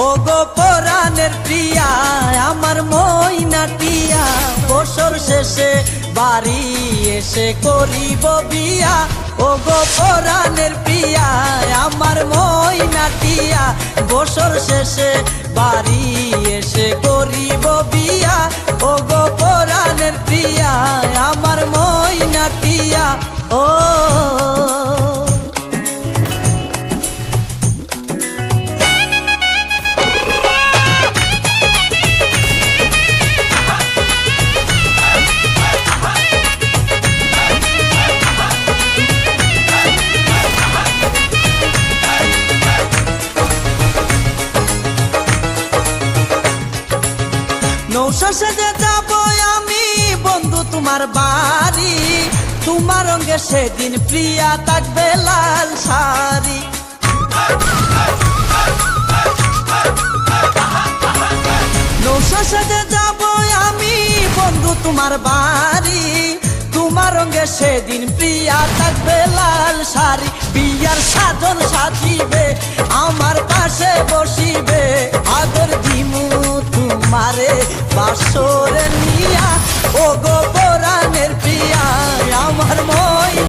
ও গো পরাণের প্রিয়া আমার ময়না টিয়া, বছর শেষে বাড়ি এসে করিব বিয়া। ও গো পরাণের প্রিয়া আমার ময়না টিয়া, বছর শেষে বাড়ি এসে করিব বিয়া। ও গো পরাণের প্রিয়া আমার ময়না টিয়া। ও নৌশো সেজে যাব আমি বন্ধু তোমার বাড়ি, তোমার রঙে সেদিন প্রিয়া থাকবে লাল শাড়ি। নৌশো সেজে যাব আমি বন্ধু তোমার বাড়ি, তোমার রঙে সেদিন প্রিয়া থাকবে লাল শাড়ি। বিয়ার সাজন সাজিবে আমার পাশে বসিবে, আদর দিমু তোমারে বাসরে নিয়া। ও গো পরাণের প্রিয়া আমার